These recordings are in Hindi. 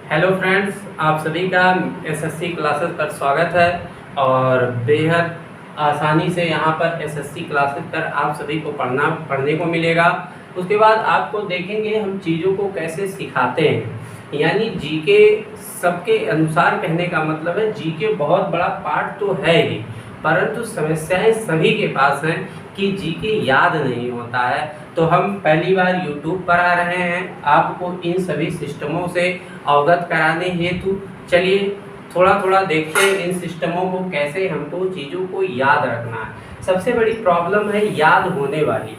हेलो फ्रेंड्स, आप सभी का एसएससी क्लासेस पर स्वागत है। और बेहद आसानी से यहाँ पर एसएससी क्लासेस पर आप सभी को पढ़ने को मिलेगा। उसके बाद आपको देखेंगे हम चीज़ों को कैसे सिखाते हैं। यानी जीके सबके अनुसार कहने का मतलब है जीके बहुत बड़ा पार्ट तो है ही, परंतु समस्याएं सभी के पास हैं कि जीके याद नहीं होता है। तो हम पहली बार यूट्यूब पर आ रहे हैं आपको इन सभी सिस्टमों से अवगत कराने हेतु। चलिए थोड़ा थोड़ा देखते हैं इन सिस्टमों को कैसे हमको चीज़ों को याद रखना है। सबसे बड़ी प्रॉब्लम है याद होने वाली।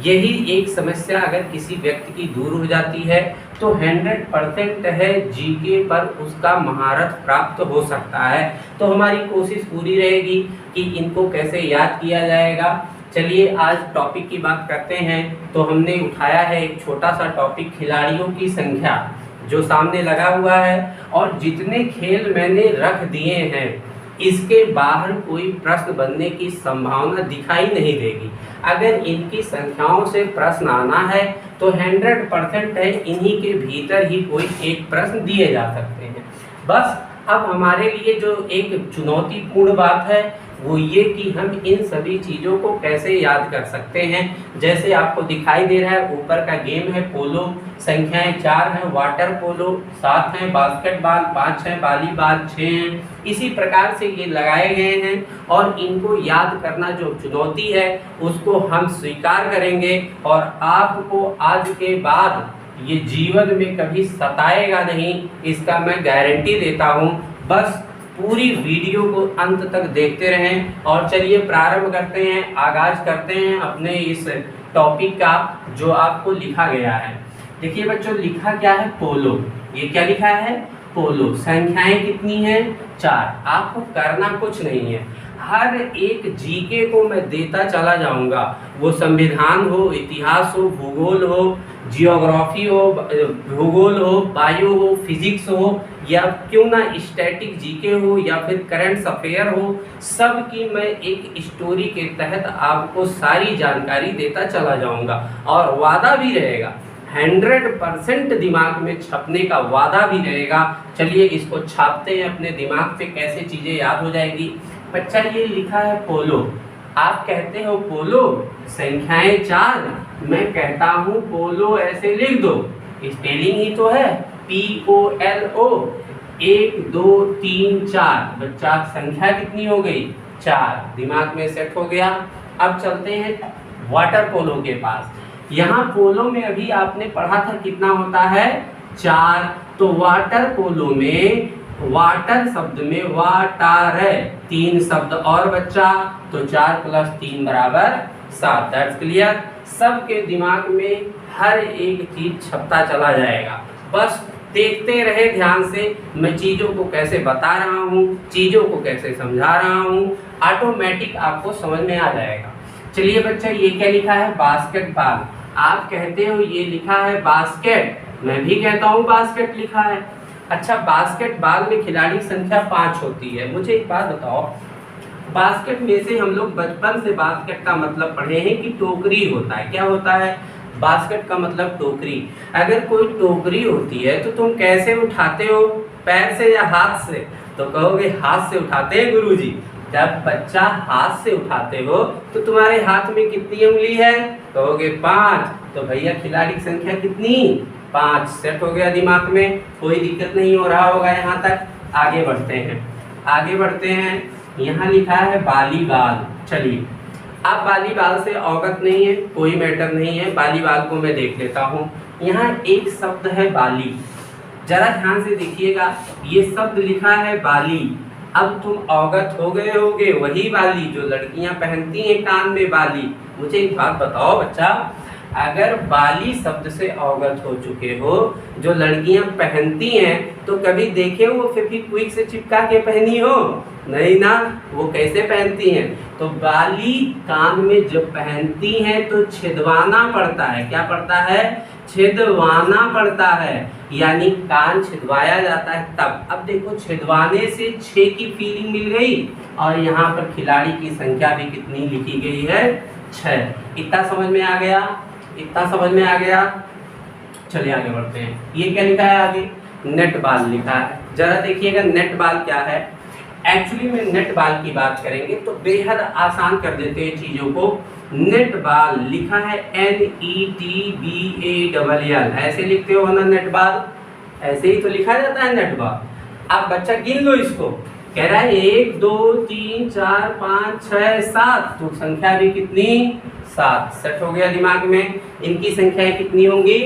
यही एक समस्या अगर किसी व्यक्ति की दूर हो जाती है तो 100% है जीके पर उसका महारत प्राप्त हो सकता है। तो हमारी कोशिश पूरी रहेगी कि इनको कैसे याद किया जाएगा। चलिए आज टॉपिक की बात करते हैं। तो हमने उठाया है एक छोटा सा टॉपिक, खिलाड़ियों की संख्या जो सामने लगा हुआ है, और जितने खेल मैंने रख दिए हैं इसके बाहर कोई प्रश्न बनने की संभावना दिखाई नहीं देगी। अगर इनकी संख्याओं से प्रश्न आना है तो 100% है इन्हीं के भीतर ही कोई एक प्रश्न दिए जा सकते हैं। बस अब हमारे लिए जो एक चुनौतीपूर्ण बात है वो ये कि हम इन सभी चीज़ों को कैसे याद कर सकते हैं। जैसे आपको दिखाई दे रहा है ऊपर का गेम है पोलो, संख्याएं 4 हैं, वाटर पोलो 7 हैं, बास्केटबॉल 5 हैं, वॉलीबॉल 6 हैं। इसी प्रकार से ये लगाए गए हैं और इनको याद करना जो चुनौती है उसको हम स्वीकार करेंगे और आपको आज के बाद ये जीवन में कभी सताएगा नहीं, इसका मैं गारंटी देता हूँ। बस पूरी वीडियो को अंत तक देखते रहें। और चलिए प्रारंभ करते हैं, आगाज करते हैं अपने इस टॉपिक का जो आपको लिखा गया है। देखिए बच्चों, लिखा क्या है? पोलो। ये क्या लिखा है? पोलो। संख्याएं कितनी हैं? 4। आपको करना कुछ नहीं है, हर एक जीके को मैं देता चला जाऊंगा। वो संविधान हो, इतिहास हो, भूगोल हो, जियोग्राफी हो, भूगोल हो, बायो हो, फिजिक्स हो, या क्यों ना स्टैटिक जीके हो या फिर करंट अफेयर हो, सब की मैं एक स्टोरी के तहत आपको सारी जानकारी देता चला जाऊंगा। और वादा भी रहेगा 100% दिमाग में छपने का वादा भी रहेगा। चलिए इसको छापते हैं अपने दिमाग पे, कैसे चीज़ें याद हो जाएगी। बच्चा ये लिखा है पोलो, आप कहते हो पोलो, संख्याएं 4, मैं कहता हूँ पोलो ऐसे लिख दो। स्पेलिंग ही तो है POLO। 1 2 3 4। बच्चा संख्या कितनी हो गई? 4। दिमाग में सेट हो गया। अब चलते हैं वाटर पोलो के पास। यहाँ पोलो में अभी आपने पढ़ा था कितना होता है? 4। तो वाटर पोलो में वाटर शब्द में वाटर है 3 शब्द और बच्चा, तो 4 + 3 = 7। That's clear. सबके दिमाग में हर एक चीज छपता चला जाएगा। बस देखते रहे ध्यान से, मैं चीज़ों को कैसे बता रहा हूँ, चीज़ों को कैसे समझा रहा हूँ, ऑटोमेटिक आपको समझ में आ जाएगा। चलिए बच्चा, ये क्या लिखा है? बास्केटबॉल। आप कहते हो ये लिखा है बास्केट, मैं भी कहता हूँ बास्केट लिखा है। अच्छा, बास्केटबॉल में खिलाड़ी संख्या 5 होती है। मुझे एक बात बताओ, बास्केट में से हम लोग बचपन से बास्केट का मतलब पढ़े हैं कि टोकरी होता है। क्या होता है? बास्केट का मतलब टोकरी। अगर कोई टोकरी होती है तो तुम कैसे उठाते हो? पैर से या हाथ से? तो कहोगे हाथ से उठाते हैं गुरुजी। जब बच्चा हाथ से उठाते हो तो तुम्हारे हाथ में कितनी उंगली है? कहोगे 5। तो भैया खिलाड़ी की संख्या कितनी? 5। सेट हो गया दिमाग में, कोई दिक्कत नहीं हो रहा होगा यहाँ तक। आगे बढ़ते हैं, आगे बढ़ते हैं। यहाँ लिखा है वॉलीबॉल। चलिए, आप वॉलीबॉल से अवगत नहीं है, कोई मैटर नहीं है, वॉलीबॉल को मैं देख लेता हूँ। यहाँ एक शब्द है बाली, जरा ध्यान से देखिएगा। ये शब्द लिखा है बाली। अब तुम अवगत हो गए होगे, वही बाली जो लड़कियां पहनती हैं कान में बाली। मुझे एक बात बताओ बच्चा, अगर बाली शब्द से अवगत हो चुके हो जो लड़कियां पहनती हैं, तो कभी देखे वो फेविक्विक से चिपका के पहनी हो? नहीं ना। वो कैसे पहनती हैं? तो बाली कान में जब पहनती हैं तो छिदवाना पड़ता है। क्या पड़ता है? छिदवाना पड़ता है, यानी कान छिदवाया जाता है तब। अब देखो, छिदवाने से 6 की फीलिंग मिल गई और यहाँ पर खिलाड़ी की संख्या भी कितनी लिखी गई है? 6। इतना समझ में आ गया? इतना समझ में आ गया? चलिए आगे बढ़ते हैं। ये क्या लिखा है आगे? नेट बॉल लिखा है। जरा देखिएगा नेट बॉल क्या है। एक्चुअली में नेट बॉल की बात करेंगे तो बेहद आसान कर देते हैं चीज़ों को। नेट बॉल लिखा है NETBALL, ऐसे लिखते हो ना नेट बॉल, ऐसे ही तो लिखा जाता है नेट बॉल। अब बच्चा गिन लो इसको, कह रहा है 1 2 3 4 5 6 7, तो संख्या भी कितनी 7, सेट हो गया दिमाग में। इनकी संख्याएं कितनी होंगी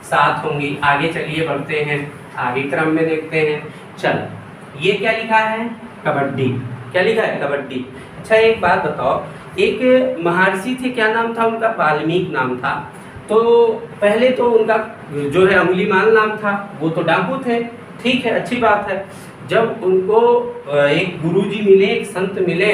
7 होंगी। आगे चलिए बढ़ते हैं, आगे क्रम में देखते हैं। चलो ये क्या लिखा है कबड्डी, क्या लिखा है कबड्डी। अच्छा एक बात बताओ, एक महर्षि थे, क्या नाम था उनका, वाल्मीकि नाम था। तो पहले तो उनका जो है अंगुलीमाल नाम था, वो तो डाकू थे, ठीक है अच्छी बात है। जब उनको एक गुरुजी मिले, एक संत मिले,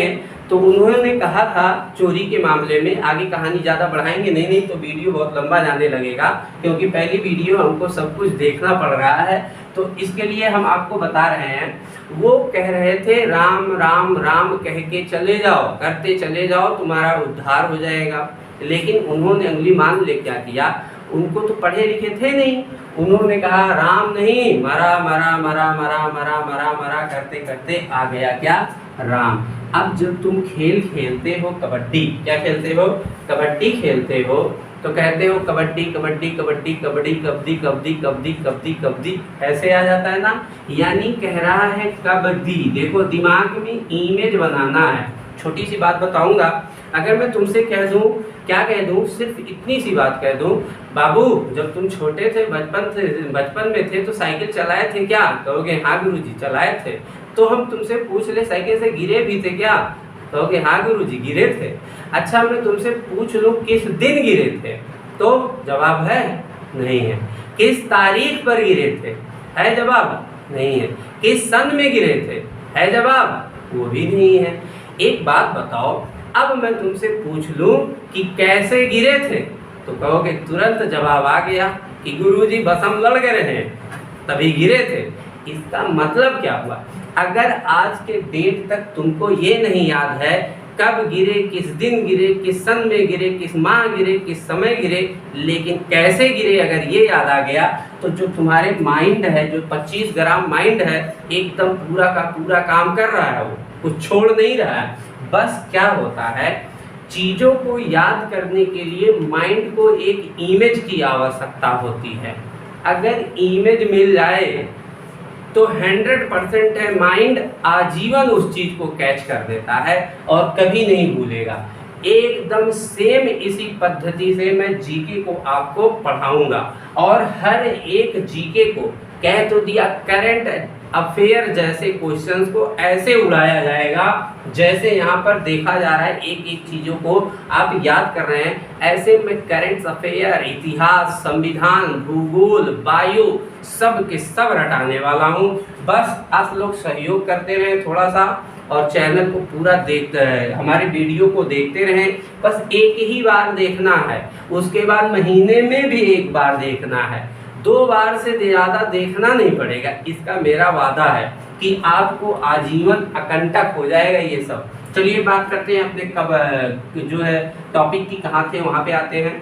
तो उन्होंने कहा था चोरी के मामले में, आगे कहानी ज़्यादा बढ़ाएंगे नहीं तो वीडियो बहुत लंबा जाने लगेगा, क्योंकि पहली वीडियो हमको सब कुछ देखना पड़ रहा है, तो इसके लिए हम आपको बता रहे हैं। वो कह रहे थे राम राम राम कह के चले जाओ, करते चले जाओ, तुम्हारा उद्धार हो जाएगा। लेकिन उन्होंने अंगुलीमाल ले क्या किया, उनको तो पढ़े लिखे थे नहीं, उन्होंने कहा राम नहीं, मरा मरा मरा मरा मरा मरा मरा करते करते आ गया क्या, राम। अब जब तुम खेल खेलते हो कबड्डी, क्या खेलते हो, कबड्डी खेलते हो, तो कहते हो कबड्डी कबड्डी कबड्डी कबड्डी कबड्डी कबड्डी कबड्डी कबड्डी कबड्डी, ऐसे आ जाता है ना। यानी कह रहा है कबड्डी। देखो दिमाग में इमेज बनाना है। छोटी सी बात बताऊंगा, अगर मैं तुमसे कह दूं, क्या कह दूं, सिर्फ इतनी सी बात कह दूं, बाबू जब तुम छोटे थे, बचपन में थे, तो साइकिल चलाए थे क्या, कहोगे हाँ गुरुजी चलाए थे। तो हम तुमसे पूछ ले साइकिल से गिरे भी थे क्या, कहोगे हाँ गुरुजी गिरे थे। अच्छा मैं तुमसे पूछ लूं किस दिन गिरे थे, तो जवाब है नहीं है। किस तारीख पर गिरे थे, है जवाब नहीं है। किस सन में गिरे थे, है जवाब वो भी नहीं है। एक बात बताओ, अब मैं तुमसे पूछ लूं कि कैसे गिरे थे, तो कहोगे तुरंत जवाब आ गया कि गुरुजी बस हम लड़ गए हैं तभी गिरे थे। इसका मतलब क्या हुआ, अगर आज के डेट तक तुमको ये नहीं याद है कब गिरे, किस दिन गिरे, किस सन में गिरे, किस माह गिरे, किस समय गिरे, लेकिन कैसे गिरे अगर ये याद आ गया, तो जो तुम्हारे माइंड है, जो 25 ग्राम माइंड है, एकदम पूरा का पूरा काम कर रहा है, वो कुछ छोड़ नहीं रहा है। बस क्या होता है, चीज़ों को याद करने के लिए माइंड को एक इमेज की आवश्यकता होती है। अगर इमेज मिल जाए तो 100% है, माइंड आजीवन उस चीज़ को कैच कर देता है और कभी नहीं भूलेगा। एकदम सेम इसी पद्धति से मैं जीके को आपको पढ़ाऊंगा, और हर एक जीके को कह तो दिया करंट अफेयर जैसे क्वेश्चंस को ऐसे उड़ाया जाएगा जैसे यहाँ पर देखा जा रहा है, एक एक चीज़ों को आप याद कर रहे हैं, ऐसे मैं करंट अफेयर, इतिहास, संविधान, भूगोल, वायु सब के सब रटाने वाला हूँ। बस आप लोग सहयोग करते रहें थोड़ा सा, और चैनल को पूरा देखते रहें, हमारे वीडियो को देखते रहें। बस एक ही बार देखना है, उसके बाद महीने में भी एक बार देखना है, 2 बार से ज़्यादा देखना नहीं पड़ेगा। इसका मेरा वादा है कि आपको आजीवन अकंटक हो जाएगा ये सब। चलिए बात करते हैं अपने कब जो है टॉपिक की, कहाँ थे वहाँ पे आते हैं।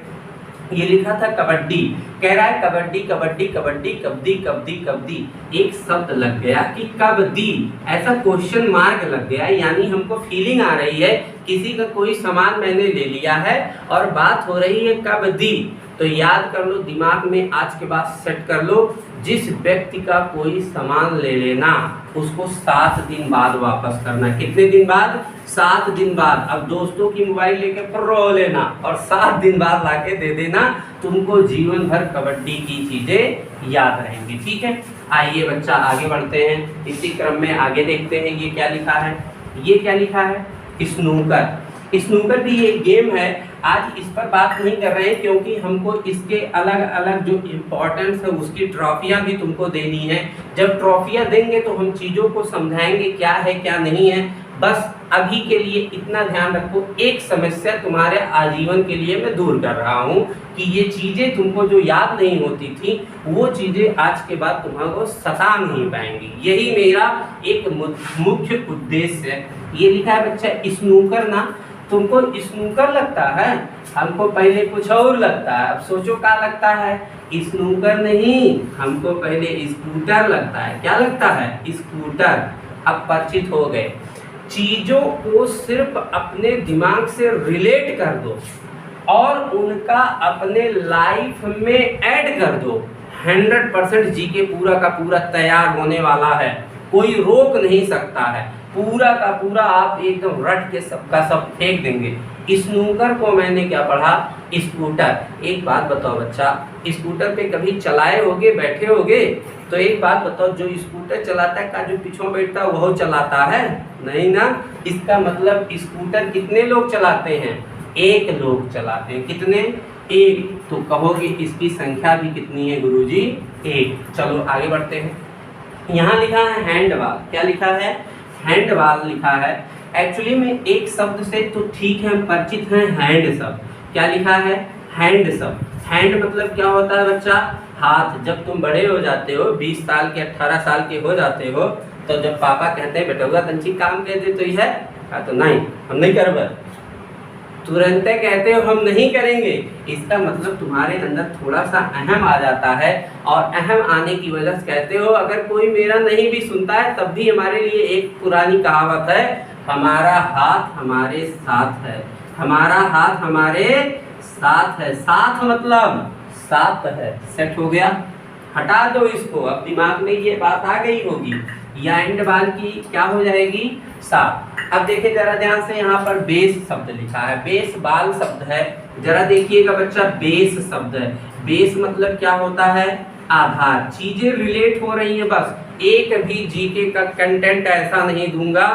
ये लिखा था कबड्डी, कह रहा है कबड्डी कबड्डी कबड्डी कबड्डी कबड्डी कबड्डी, एक शब्द लग गया कि कबड्डी, ऐसा क्वेश्चन मार्क लग गया, यानी हमको फीलिंग आ रही है किसी का कोई सामान मैंने ले लिया है और बात हो रही है कबड्डी। तो याद कर लो, दिमाग में आज के बाद सेट कर लो, जिस व्यक्ति का कोई सामान ले लेना उसको 7 दिन बाद वापस करना। कितने दिन बाद, 7 दिन बाद। अब दोस्तों की मोबाइल लेके रो लेना और 7 दिन बाद लाके दे देना, तुमको जीवन भर कबड्डी की चीजें याद रहेंगी। ठीक है, आइए बच्चा आगे बढ़ते हैं, इसी क्रम में आगे देखते हैं। ये क्या लिखा है, ये क्या लिखा है, स्नूकर। स्नूकर भी एक गेम है, आज इस पर बात नहीं कर रहे हैं क्योंकि हमको इसके अलग अलग जो इम्पोर्टेंस है उसकी ट्रॉफियाँ भी तुमको देनी है। जब ट्रॉफियाँ देंगे तो हम चीज़ों को समझाएंगे क्या है क्या नहीं है। बस अभी के लिए इतना ध्यान रखो, एक समस्या तुम्हारे आजीवन के लिए मैं दूर कर रहा हूँ कि ये चीज़ें तुमको जो याद नहीं होती थी वो चीज़ें आज के बाद तुम्हारे सता नहीं पाएंगी। यही मेरा एक मुख्य उद्देश्य है। ये लिखा है बच्चा स्नूकर ना, तुमको स्नूकर लगता है, हमको पहले कुछ और लगता है। अब सोचो क्या लगता है, स्नूकर नहीं, हमको पहले स्कूटर लगता है। क्या लगता है? स्कूटर। अब परिचित हो गए। चीजों को सिर्फ अपने दिमाग से रिलेट कर दो और उनका अपने लाइफ में ऐड कर दो, 100% जीके पूरा का पूरा तैयार होने वाला है। कोई रोक नहीं सकता है, पूरा का पूरा आप एकदम रट के सबका सब फेंक देंगे। स्नूकर को मैंने क्या पढ़ा? स्कूटर। एक बात बताओ बच्चा, स्कूटर पे कभी चलाए होगे, बैठे होगे? तो एक बात बताओ, जो स्कूटर चलाता है का जो पीछे बैठता है वह चलाता है? नहीं ना। इसका मतलब स्कूटर कितने लोग चलाते हैं? एक लोग चलाते हैं। कितने? एक। तो कहोगे इसकी संख्या भी कितनी है गुरुजी? एक। चलो आगे बढ़ते हैं। यहाँ लिखा है हैंडबॉल। क्या लिखा है? हैंडबॉल लिखा है। एक्चुअली में एक शब्द से तो ठीक है, हम परिचित हैं, हैंड शब्द। क्या लिखा है? हैंड शब्द। हैंड मतलब क्या होता है बच्चा? हाथ। जब तुम बड़े हो जाते हो, 20 साल के 18 साल के हो जाते हो, तो जब पापा कहते हैं बेटा तंची काम कर दे, तो यह तो नहीं, हम नहीं करबे, तुरंत कहते हो हम नहीं करेंगे। इसका मतलब तुम्हारे अंदर थोड़ा सा अहम आ जाता है, और अहम आने की वजह से कहते हो अगर कोई मेरा नहीं भी सुनता है तब भी हमारे लिए एक पुरानी कहावत है, हमारा हाथ हमारे साथ है। हमारा हाथ हमारे साथ है। साथ मतलब साथ है। सेट हो गया? हटा दो इसको। अब दिमाग में ये बात आ गई होगी, या एंड बाल की क्या हो जाएगी? साथ। अब देखिए जरा ध्यान से, यहाँ पर बेस शब्द लिखा है। बेस बाल शब्द है, जरा देखिएगा बच्चा, बेस शब्द है। बेस मतलब क्या होता है? आधार। चीजें रिलेट हो रही है, बस एक भी जीके का कंटेंट ऐसा नहीं दूंगा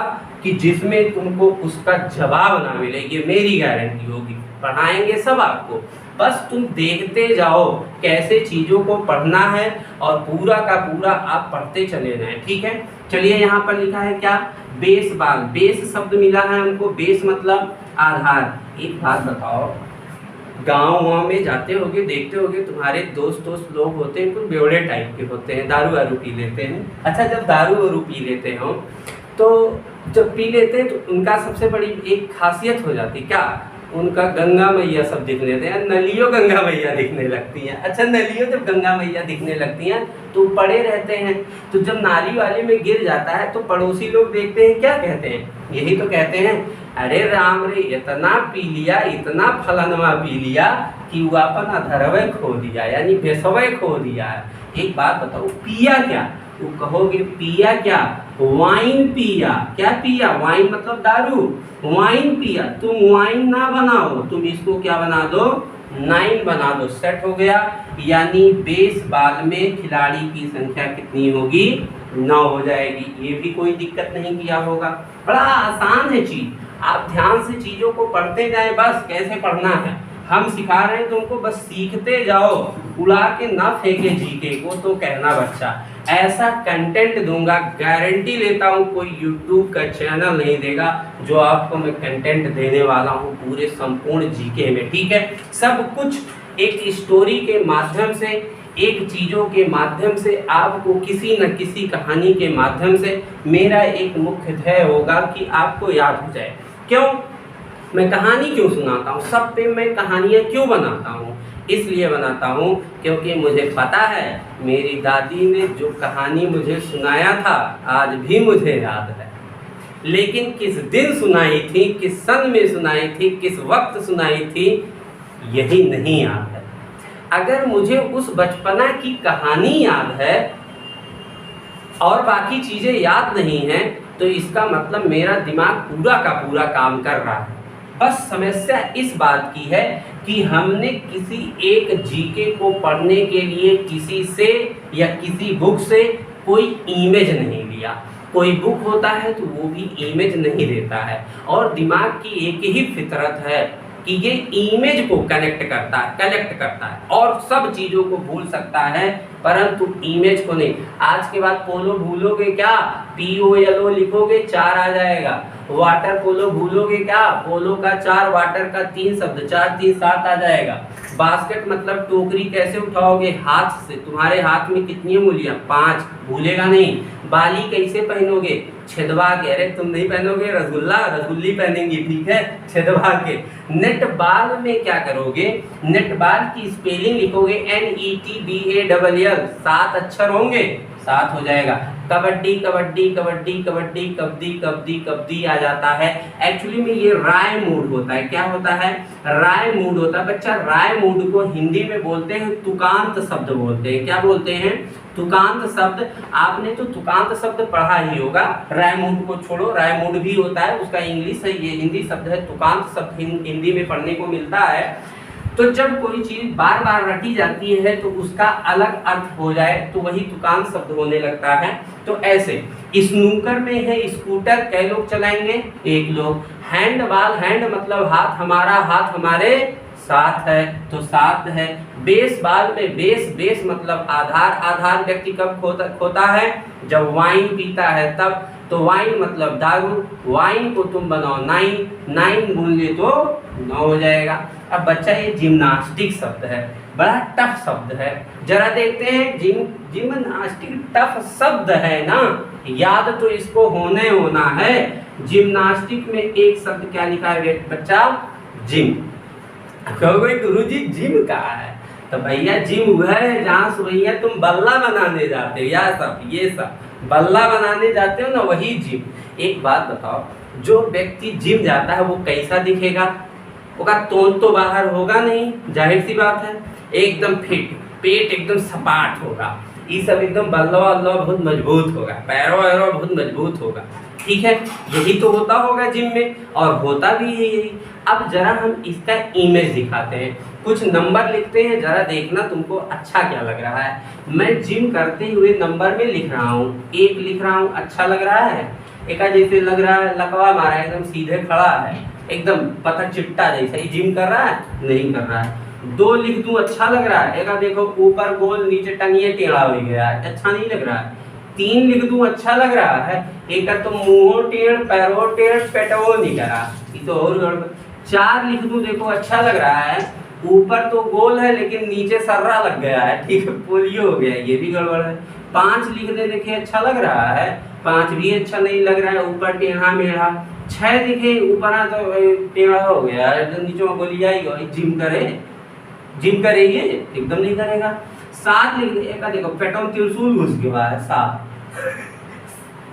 कि जिसमें तुमको उसका जवाब ना मिले, ये मेरी गारंटी होगी। पढ़ाएंगे सब आपको, बस तुम देखते जाओ कैसे चीजों को पढ़ना है, और पूरा का पूरा आप पढ़ते चले जाएं। ठीक है, चलिए यहाँ पर लिखा है क्या? बेस बाल। बेस शब्द मिला है हमको। बेस मतलब आधार। एक बात बताओ, गाँव में जाते होगे, देखते होगे तुम्हारे दोस्त लोग होते हैं, कुछ बेवड़े टाइप के होते हैं, दारू वारू पी लेते हैं। अच्छा, जब दारू वारू पी लेते हो तो जब पी लेते हैं तो उनका सबसे बड़ी एक खासियत हो जाती है, क्या? उनका गंगा मैया सब दिखने लगते हैं, नलियों गंगा मैया दिखने लगती हैं। अच्छा, नलियों जब गंगा मैया दिखने लगती हैं तो पड़े रहते हैं, तो जब नाली वाले में गिर जाता है तो पड़ोसी लोग देखते हैं, क्या कहते हैं? यही तो कहते हैं, अरे राम रे, इतना पी लिया, इतना फलनवा पी लिया कि वो अपन अधरवे खो दिया, यानी बेसवे खो दिया। एक बात बताओ, पिया क्या? वो कहोगे पिया क्या? वाइन पिया। क्या पिया? वाइन मतलब दारू। वाइन पिया। तुम वाइन ना बनाओ, तुम इसको क्या बना दो? 9 बना दो। सेट हो गया। यानी बेस बाल में खिलाड़ी की संख्या कितनी होगी? 9 हो जाएगी। ये भी कोई दिक्कत नहीं किया होगा, बड़ा आसान है चीज। आप ध्यान से चीजों को पढ़ते जाएं, बस कैसे पढ़ना है हम सिखा रहे हैं तुमको, बस सीखते जाओ। उड़ा के ना फेंके जीके को, तो कहना बच्चा ऐसा कंटेंट दूंगा, गारंटी लेता हूँ कोई यूट्यूब का चैनल नहीं देगा जो आपको मैं कंटेंट देने वाला हूँ पूरे संपूर्ण जीके में। ठीक है, सब कुछ एक स्टोरी के माध्यम से, एक चीज़ों के माध्यम से, आपको किसी न किसी कहानी के माध्यम से मेरा एक मुख्य ध्येय होगा कि आपको याद हो जाए। क्यों मैं कहानी क्यों सुनाता हूँ? सब पे मैं कहानियाँ क्यों बनाता हूँ? इसलिए बनाता हूँ क्योंकि मुझे पता है मेरी दादी ने जो कहानी मुझे सुनाया था आज भी मुझे याद है, लेकिन किस दिन सुनाई थी, किस सन में सुनाई थी, किस वक्त सुनाई थी, यही नहीं याद है। अगर मुझे उस बचपना की कहानी याद है और बाकी चीज़ें याद नहीं हैं, तो इसका मतलब मेरा दिमाग पूरा का पूरा काम कर रहा है। बस समस्या इस बात की है कि हमने किसी एक जीके को पढ़ने के लिए किसी से या किसी बुक से कोई इमेज नहीं लिया। कोई बुक होता है तो वो भी इमेज नहीं देता है, और दिमाग की एक ही फितरत है कि ये इमेज को कलेक्ट करता है और सब चीज़ों को भूल सकता है, परंतु इमेज को नहीं। आज के बाद पोलो भूलोगे क्या? POLO लिखोगे 4 आ जाएगा, वाटर पोलो भूलोगे क्या? पोलो का 4, वाटर का 3 शब्द, 4 3 7 आ जाएगा। बास्केट मतलब टोकरी कैसे उठाओगे? हाथ से। तुम्हारे हाथ में कितनी उंगलियां? 5, भूलेगा नहीं। बाली कैसे पहनोगे? छेदवा के। अरे तुम नहीं पहनोगे, रसगुल्ला रसगुल्ली पहनेंगी, ठीक है, छेदवा के। नेट बाल में क्या करोगे? नेट बाल की स्पेलिंग लिखोगे NETBALL, 7 अक्षर होंगे, 7 हो जाएगा। कबड्डी कबड्डी कबड्डी कबड्डी कबड्डी कबड्डी कबड्डी आ जाता है। एक्चुअली में ये राय मूड होता है। क्या होता है? राय मूड होता है बच्चा। राय मूड को हिंदी में बोलते हैं तुकांत शब्द बोलते हैं। क्या बोलते हैं? तुकांत शब्द। आपने तो तुकांत शब्द पढ़ा ही होगा। राय मूड को छोड़ो, राय मूड भी होता है, उसका इंग्लिश है, ये हिंदी शब्द है। तुकांत शब्द हिंदी में पढ़ने को मिलता है। तो जब कोई चीज बार बार रटी जाती है तो उसका अलग अर्थ हो जाए तो वही तुकांत शब्द होने लगता है। तो ऐसे स्नूकर में है स्कूटर, कै लोग चलाएंगे? 1 लोग। हैंडबॉल, हैंड मतलब हाथ, हमारा हाथ हमारे साथ है तो 7 है। बेसबॉल में बेस मतलब आधार, आधार व्यक्ति कब खोता है? जब वाइन पीता है तब। तो वाइन मतलब दारू, वाइन को तुम बनाओ 9, 9 गुन तो 9 हो जाएगा। अब बच्चा ये जिम्नास्टिक शब्द है, बड़ा टफ शब्द है। जरा देखते हैं, जिम्नास्टिक टफ शब्द है ना, याद तो इसको होना है। जिम्नास्टिक में एक शब्द क्या लिखा है बच्चा? जिम। कहोगे गुरुजी जिम कहाँ है? तो भैया जिम हुआ है जहाँ से भैया तुम बल्ला बनाने जाते हो, या सब ये सब बल्ला बनाने जाते हो ना, वही जिम। एक बात बताओ, जो व्यक्ति जिम जाता है वो कैसा दिखेगा? उसका तोन तो बाहर होगा नहीं, जाहिर सी बात है। एकदम फिट, पेट एकदम सपाट होगा, ये सब एकदम बल्ला वल्ला बहुत मजबूत होगा, पैरों वैरों बहुत मजबूत होगा, ठीक है। यही तो होता होगा जिम में, और होता भी यही। अब जरा हम इसका इमेज दिखाते हैं, कुछ नंबर लिखते हैं, जरा देखना तुमको अच्छा क्या लग रहा है। मैं जिम करते हुए नंबर में लिख रहा हूँ, 1 लिख रहा हूँ, अच्छा लग रहा है? एक जैसे लग रहा है लकवा मारा है, एकदम सीधे खड़ा है, एकदम पता चिट्टा जैसा। ये जिम कर रहा है? नहीं कर रहा है। 2 लिख दूं, अच्छा लग रहा है? एक देखो ऊपर गोल, नीचे टंगिए टेढ़ा हो गया है, अच्छा नहीं लग रहा है। 3 लिख दूं, अच्छा लग रहा है? एक तो मुंह टेढ़, पैरों टेढ़, पेटवो नहीं करा, ये तो और गड़बड़। 4 लिख दूं, देखो अच्छा लग रहा है, ऊपर तो गोल है लेकिन नीचे सर्रा लग गया है, ठीक है, पोलियो हो गया, ये भी गड़बड़ है। 5 लिख दे, देखिए अच्छा लग रहा है, 5 भी अच्छा नहीं लग रहा है, ऊपर टेढ़ा मेढ़ा। 6 दिखे, ऊपर तो टेढ़ा हो गया, नीचे में गोलिया ही। जिम करेगी? एकदम नहीं करेगा। 7 लिख दे, एक देखो पेटों में त्रिशूल घुस गया है, 7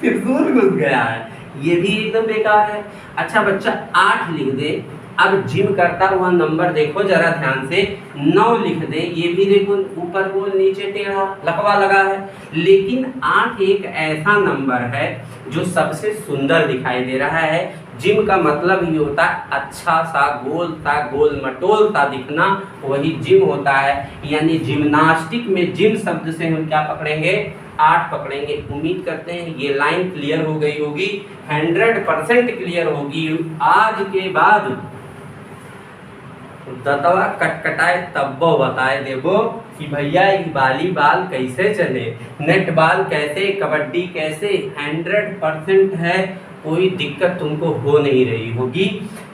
त्रिशूल घुस गया है, ये भी एकदम बेकार है। अच्छा बच्चा 8 लिख दे। अब जिम करता हुआ नंबर देखो जरा ध्यान से, 9 लिख दे, ये भी देखो ऊपर गोल नीचे टेढ़ा लकवा लगा है। लेकिन 8 एक ऐसा नंबर है जो सबसे सुंदर दिखाई दे रहा है। जिम का मतलब ही होता है अच्छा सा गोल मटोल सा दिखना, वही जिम होता है। यानी जिम्नास्टिक में जिम शब्द से हम क्या पकड़ेंगे? 8 पकड़ेंगे। उम्मीद करते हैं ये लाइन क्लियर हो गई होगी, 100% क्लियर होगी। आज के बाद दतवा कटकटाए तब्बो बताए देबो कि भैया ये वॉलीबॉल कैसे चले, नेट बॉल कैसे, कबड्डी कैसे। 100% है, कोई दिक्कत तुमको हो नहीं रही होगी।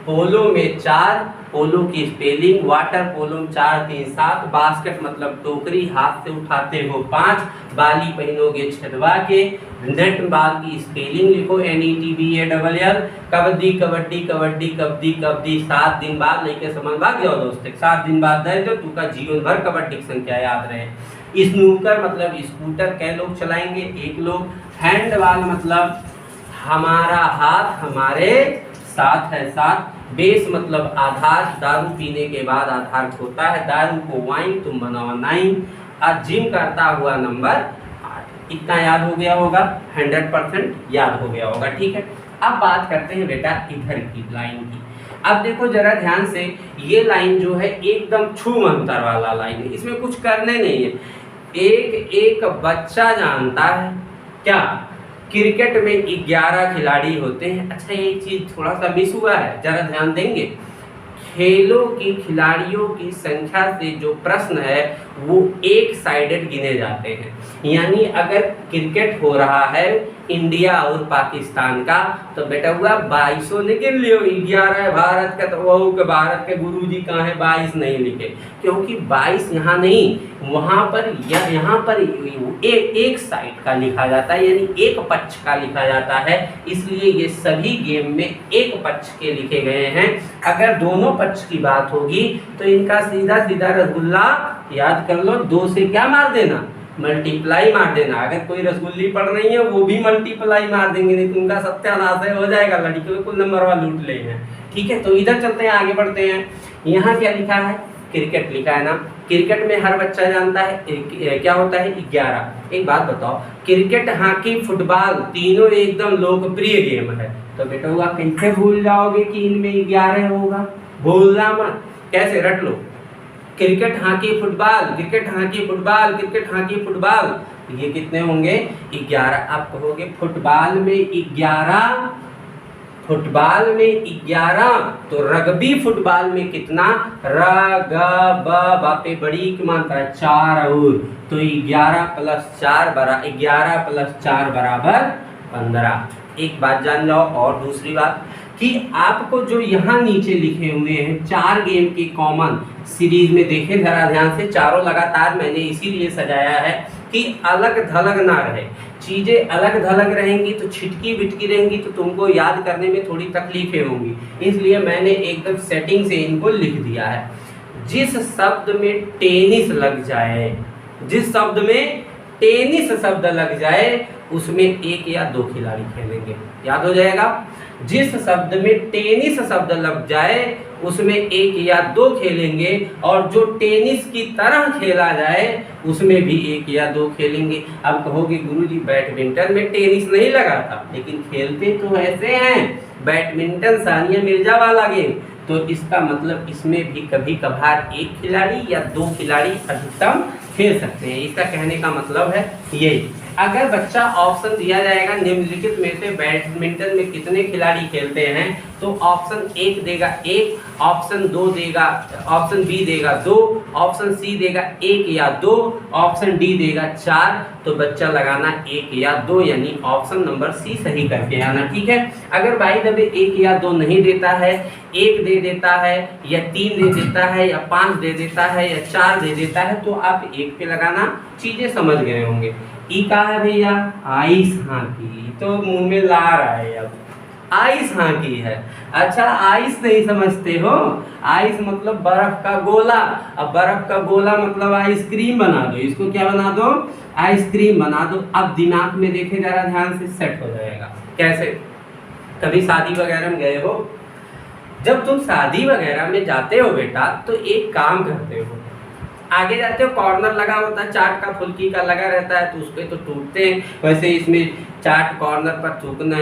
पोलो में 4, पोलो की स्पेलिंग, वाटर पोलो में 4 3 7, बास्केट मतलब टोकरी, हाथ से उठाते हो 5, बाली पहनोगे छदवा के, नेट बॉल की स्पेलिंग लिखो NETBALL, कबड्डी कबड्डी कबड्डी कबड्डी कबड्डी। 7 दिन बाद लेके समझ भाग जाओ दोस्त, 7 दिन बाद दे दो, तुका जीवन भर कबड्डी की संख्या याद रहे। स्नूकर मतलब स्कूटर, कै लोग चलाएंगे? 1 लोग। हैंडबॉल मतलब हमारा हाथ हमारे साथ है, 7। बेस मतलब आधार, दारू पीने के बाद आधार होता है, दारू को वाइन तुम बनाओ 9। और जिम करता हुआ नंबर 8। इतना याद हो गया होगा, 100% याद हो गया होगा, ठीक है। अब बात करते हैं बेटा इधर की लाइन की। अब देखो जरा ध्यान से, ये लाइन जो है एकदम छूमंतर वाला लाइन है, इसमें कुछ करने नहीं है। एक बच्चा जानता है क्या? क्रिकेट में 11 खिलाड़ी होते हैं। अच्छा एक चीज थोड़ा सा मिस हुआ है, जरा ध्यान देंगे। खेलों की खिलाड़ियों की संख्या से जो प्रश्न है वो 1 साइडेड गिने जाते हैं। यानी अगर क्रिकेट हो रहा है इंडिया और पाकिस्तान का, तो बेटा हुआ 22 ने गिन लियो, 11 है भारत का, तो वो के भारत के गुरुजी कहाँ है 22 नहीं लिखे, क्योंकि 22 यहाँ नहीं, वहाँ पर या यहाँ पर एक साइड का लिखा जाता है, यानी एक पक्ष का लिखा जाता है, इसलिए ये सभी गेम में एक पक्ष के लिखे गए हैं। अगर दोनों पक्ष की बात होगी तो इनका सीधा सीधा रसगुल्ला याद कर लो, 2 से क्या मार देना, मल्टीप्लाई मार देना। अगर कोई रसगुल्ली पढ़ रही है वो भी मल्टीप्लाई मार देंगे, नहीं तो उनका सत्यानाश हो जाएगा, लड़कियों को कुल नंबर वाला लूट लेंगे। ठीक है, तो इधर चलते हैं, आगे बढ़ते हैं। यहाँ क्या लिखा है, क्रिकेट लिखा है ना। क्रिकेट में हर बच्चा जानता है क्या होता है 11। एक बात बताओ, क्रिकेट, हॉकी, फुटबॉल तीनों एकदम लोकप्रिय गेम है, तो बेटा हुआ कैसे भूल जाओगे कि इनमें 11 होगा, भूलना मत। कैसे रट लो, cricket, hockey, football, cricket, hockey, football, cricket, hockey, football, ये कितने होंगे 11। आप कहोगे फुटबॉल में 11, फुटबॉल में 11, तो रग्बी फुटबॉल में कितना, र ग ब बापे बड़ी की मात्रा है 4 और, तो 11 + 4 बराबर 11 + 4 बराबर 15। एक बात जान जाओ, और दूसरी बात कि आपको जो यहाँ नीचे लिखे हुए हैं 4 गेम के कॉमन सीरीज में, देखे जरा ध्यान से, चारों लगातार मैंने इसीलिए सजाया है कि अलग थलग ना रहे, चीज़ें अलग थलग रहेंगी तो छिटकी बिटकी रहेंगी, तो तुमको याद करने में थोड़ी तकलीफें होंगी, इसलिए मैंने एकदम सेटिंग से इनको लिख दिया है। जिस शब्द में टेनिस लग जाए, जिस शब्द में टेनिस शब्द लग जाए उसमें 1 या 2 खिलाड़ी खेलेंगे, याद हो जाएगा। जिस शब्द में टेनिस शब्द लग जाए उसमें 1 या 2 खेलेंगे, और जो टेनिस की तरह खेला जाए उसमें भी 1 या 2 खेलेंगे। अब कहोगे गुरुजी बैडमिंटन में टेनिस नहीं लगा था, लेकिन खेलते तो ऐसे हैं, बैडमिंटन सानिया मिर्जा वाला गेम, तो इसका मतलब इसमें भी कभी कभार 1 खिलाड़ी या 2 खिलाड़ी अधिकतम खेल सकते हैं। इसका कहने का मतलब है यही। अगर बच्चा ऑप्शन दिया जाएगा निम्नलिखित में से बैडमिंटन में कितने खिलाड़ी खेलते हैं, तो ऑप्शन 1 देगा 1, ऑप्शन 2 देगा, ऑप्शन बी देगा 2, ऑप्शन सी देगा 1 या 2, ऑप्शन डी देगा 4, तो बच्चा लगाना 1 या 2, यानी ऑप्शन नंबर सी सही करके आना। ठीक है, अगर बाई द वे 1 या 2 नहीं देता है, 1 दे देता है या 3 दे देता है या 5 दे देता है या 4 दे देता है, तो आप 1 पे लगाना, चीजें समझ गए होंगे। ई का है भैया, आइस हाकी, तो मुंह में ला रहा है, अब आइस हाकी है। अच्छा, आइस नहीं समझते हो, आइस मतलब बर्फ का गोला, अब बर्फ का गोला मतलब आइसक्रीम बना दो, इसको क्या बना दो, आइसक्रीम बना दो। अब दिमाग में देखे जरा ध्यान से, सेट हो जाएगा। कैसे, कभी शादी वगैरह में गए हो, जब तुम शादी वगैरह में जाते हो बेटा, तो एक काम करते हो, आगे जाते हो, कॉर्नर लगा होता है, चाट का फुल्की का लगा रहता है, तो उस पर तो टूटते हैं, वैसे इसमें चाट कॉर्नर पर थूकना,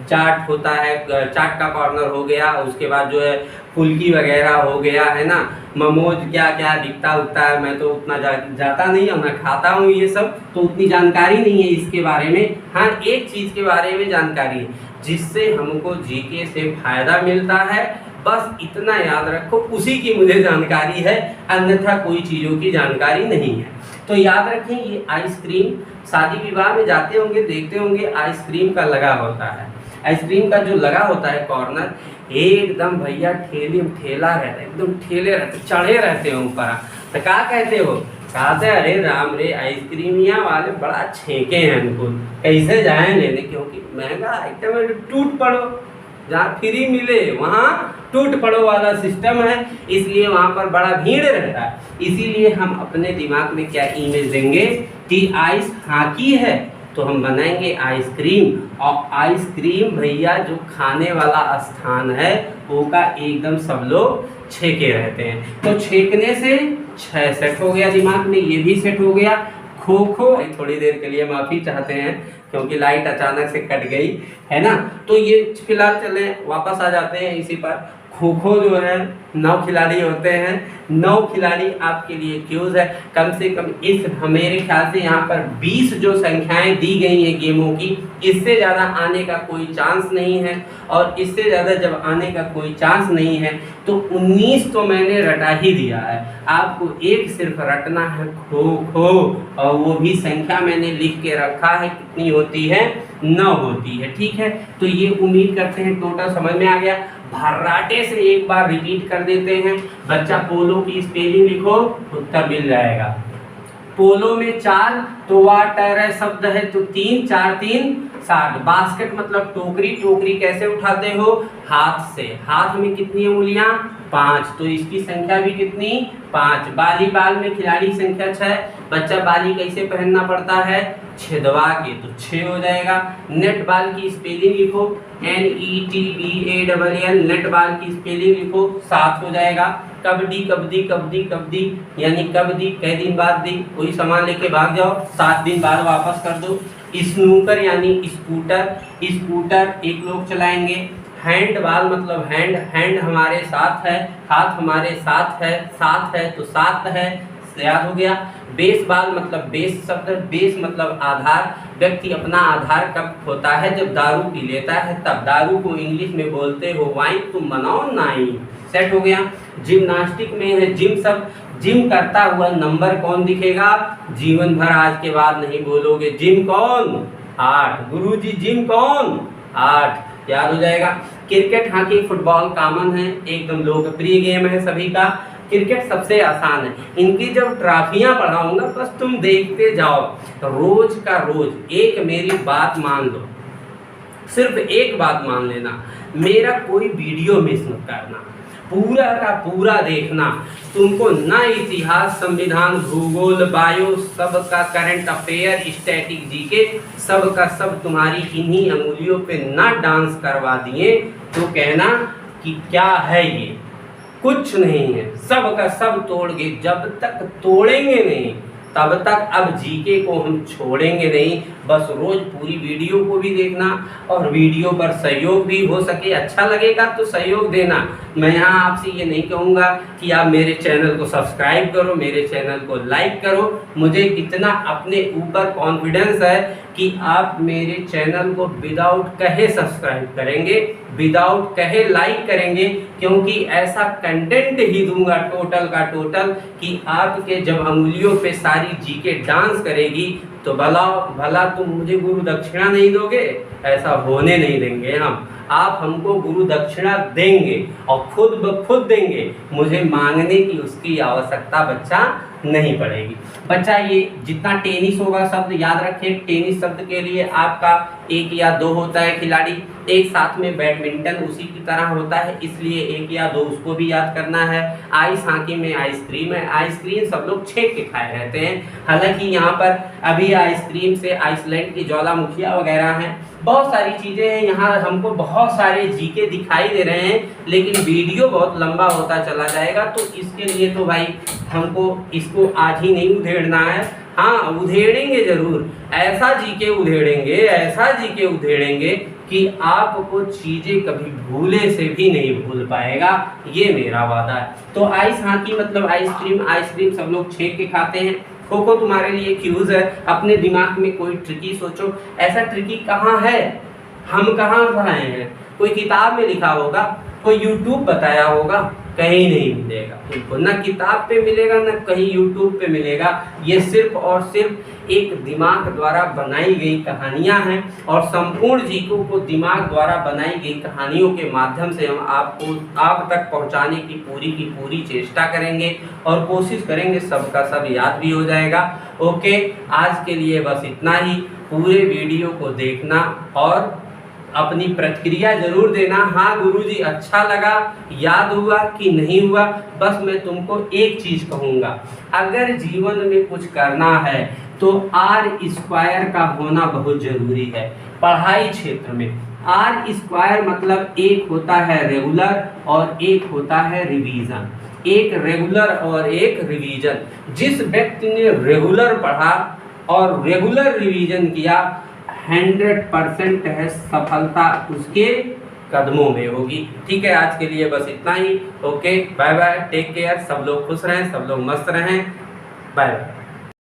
चाट होता है, चाट का कॉर्नर हो गया, उसके बाद जो है फुल्की वगैरह हो गया, है ना, मोमोज क्या क्या दिखता उगता है, मैं तो उतना जाता नहीं हूँ, मैं खाता हूँ ये सब, तो उतनी जानकारी नहीं है इसके बारे में। हाँ, एक चीज़ के बारे में जानकारी है, जिससे हमको जीके से फायदा मिलता है, बस इतना याद रखो, उसी की मुझे जानकारी है, अन्यथा कोई चीज़ों की जानकारी नहीं है। तो याद रखें, ये आइसक्रीम, शादी विवाह में जाते होंगे, देखते होंगे आइसक्रीम का लगा होता है, आइसक्रीम का जो लगा होता है कॉर्नर, एकदम भैया ठेला रहता है, एकदम ठेले रहते, चढ़े रहते हैं ऊपर। तो क्या कहते हो, कहते अरे राम रे, आइसक्रीमिया वाले बड़ा छेके हैं उनको, कैसे जाएं लेने, क्योंकि महंगा आइटम है, टूट पड़ो, जहाँ फ्री मिले वहाँ टूट पड़ो वाला सिस्टम है, इसलिए वहाँ पर बड़ा भीड़ रहता है। इसीलिए हम अपने दिमाग में क्या इमेज देंगे कि आइस हाकी है, तो हम बनाएंगे आइसक्रीम, और आइसक्रीम भैया जो खाने वाला स्थान है वो का एकदम सब लोग छेके रहते हैं, तो छेकने से 6 सेट हो गया दिमाग में, ये भी सेट हो गया। खो खो, थोड़ी देर के लिए माफ़ी चाहते हैं क्योंकि लाइट अचानक से कट गई है ना, तो ये फिलहाल चले वापस आ जाते हैं इसी पर। खो खो जो है 9 खिलाड़ी होते हैं, 9 खिलाड़ी आपके लिए क्यूज है। कम से कम इस मेरे ख्याल से यहाँ पर 20 जो संख्याएं दी गई हैं गेमों की, इससे ज़्यादा आने का कोई चांस नहीं है। और इससे ज़्यादा जब आने का कोई चांस नहीं है तो 19 तो मैंने रटा ही दिया है, आपको एक सिर्फ रटना है, खो खो। और वो भी संख्या मैंने लिख के रखा है, कितनी होती है, 9 होती है। ठीक है, तो ये उम्मीद करते हैं टोटल समझ में आ गया। भर्राटे से एक बार रिपीट कर देते हैं। बच्चा पोलो की स्पेलिंग लिखो, उत्तर मिल जाएगा। पोलो में 4 तो वाटर है शब्द है, तो 3 4 3 7। बास्केट मतलब टोकरी, टोकरी कैसे उठाते हो, हाथ से। हाथ में कितनी उंगलियां, 5, तो इसकी संख्या भी कितनी, 5। वॉलीबॉल में खिलाड़ी संख्या 6। बच्चा बाली कैसे पहनना पड़ता है, छेदवा के, तो 6 हो जाएगा। नेट बॉल की स्पेलिंग लिखो, NETBALL, नेट बॉल की स्पेलिंग लिखो, 7 हो जाएगा। कबड्डी कबड्डी कबड्डी कबड्डी यानी कबड्डी, कई दिन बाद दी, कोई सामान लेके भाग जाओ, 7 दिन बाद वापस कर दो। स्नूकर यानी स्कूटर, स्कूटर एक लोग चलाएंगे। हैंड बॉल मतलब हैंड, हैंड हमारे साथ है, हाथ हमारे साथ है, साथ है तो 7 है, याद हो गया। बेस बॉल मतलब बेस शब्द, बेस मतलब आधार। व्यक्ति अपना आधार कब होता है, जब दारू पी लेता है तब। दारू को इंग्लिश में बोलते हो वाइन, तुम मनाओ नाइन। सेट हो गया। जिम्नास्टिक में है जिम शब्द, जिम करता हुआ नंबर कौन दिखेगा, जीवन भर आज के बाद नहीं बोलोगे जिम कौन, 8। गुरुजी जिम कौन, 8, याद हो जाएगा। क्रिकेट, हॉकी, फुटबॉल कॉमन है, एकदम लोकप्रिय गेम है सभी का। क्रिकेट सबसे आसान है। इनकी जब ट्रॉफियां पढ़ाऊंगा बस तुम देखते जाओ, रोज का रोज। एक मेरी बात मान लो, सिर्फ एक बात मान लेना, मेरा कोई वीडियो मिस मत करना, पूरा का पूरा देखना। तुमको ना इतिहास, संविधान, भूगोल, बायो, सबका करंट अफेयर, स्टैटिक जीके, सब का सब तुम्हारी इन्हीं अंगुलियों पे ना डांस करवा दिए तो कहना कि क्या है ये, कुछ नहीं है। सब का सब तोड़गे, जब तक तोड़ेंगे नहीं तब तक अब जीके को हम छोड़ेंगे नहीं। बस रोज पूरी वीडियो को भी देखना और वीडियो पर सहयोग भी हो सके, अच्छा लगेगा तो सहयोग देना। मैं यहाँ आपसे ये नहीं कहूँगा कि आप मेरे चैनल को सब्सक्राइब करो, मेरे चैनल को लाइक करो। मुझे इतना अपने ऊपर कॉन्फिडेंस है कि आप मेरे चैनल को विदाउट कहे सब्सक्राइब करेंगे, विदाउट कहे लाइक करेंगे, क्योंकि ऐसा कंटेंट ही दूंगा टोटल का टोटल कि आपके जब अंगुलियों पे सारी जीके डांस करेगी तो भला तुम मुझे गुरु दक्षिणा नहीं दोगे, ऐसा होने नहीं देंगे हम। आप हमको गुरु दक्षिणा देंगे और खुद ब खुद देंगे, मुझे मांगने की उसकी आवश्यकता बच्चा नहीं पड़ेगी। बच्चा ये जितना टेनिस होगा शब्द याद रखें, टेनिस शब्द के लिए आपका 1 या 2 होता है खिलाड़ी, एक साथ में बैडमिंटन उसी की तरह होता है, इसलिए 1 या 2 उसको भी याद करना है। आइस हॉकी में आइसक्रीम है, आइसक्रीम सब लोग छेक के खाए रहते हैं, हालांकि यहाँ पर अभी आइसक्रीम से आइसलैंड की ज्वालामुखियाँ वगैरह हैं, बहुत सारी चीज़ें हैं। यहाँ हमको बहुत सारे जीके दिखाई दे रहे हैं, लेकिन वीडियो बहुत लंबा होता चला जाएगा, तो इसके लिए तो भाई हमको इसको आज ही नहीं उधेड़ना है। हाँ, उधेड़ेंगे जरूर, ऐसा जीके उधेड़ेंगे, ऐसा जीके उधेड़ेंगे कि आपको चीज़ें कभी भूले से भी नहीं भूल पाएगा, ये मेरा वादा है। तो आइस हॉकी मतलब आइसक्रीम, आइसक्रीम सब लोग छेक के खाते हैं। खो खो तुम्हारे लिए क्यूज है, अपने दिमाग में कोई ट्रिकी सोचो। ऐसा ट्रिकी कहाँ है, हम कहाँ पढ़ाए हैं, कोई किताब में लिखा होगा, कोई यूट्यूब बताया होगा, कहीं नहीं मिलेगा तुमको, ना किताब पे मिलेगा ना कहीं यूट्यूब पे मिलेगा। ये सिर्फ और सिर्फ एक दिमाग द्वारा बनाई गई कहानियाँ हैं, और संपूर्ण जीकों को दिमाग द्वारा बनाई गई कहानियों के माध्यम से हम आपको आप तक पहुंचाने की पूरी चेष्टा करेंगे और कोशिश करेंगे सबका सब याद भी हो जाएगा। ओके, आज के लिए बस इतना ही। पूरे वीडियो को देखना और अपनी प्रतिक्रिया जरूर देना। हाँ गुरुजी अच्छा लगा, याद हुआ कि नहीं हुआ। बस मैं तुमको एक चीज़ कहूँगा, अगर जीवन में कुछ करना है तो R² का होना बहुत ज़रूरी है पढ़ाई क्षेत्र में। R² मतलब एक होता है रेगुलर और एक होता है रिवीजन, एक रेगुलर और एक रिवीजन। जिस व्यक्ति ने रेगुलर पढ़ा और रेगुलर रिवीजन किया, 100% है सफलता उसके कदमों में होगी। ठीक है, आज के लिए बस इतना ही। Okay, bye bye, take care, सब लोग खुश रहें, सब लोग मस्त रहें, बाय बाय।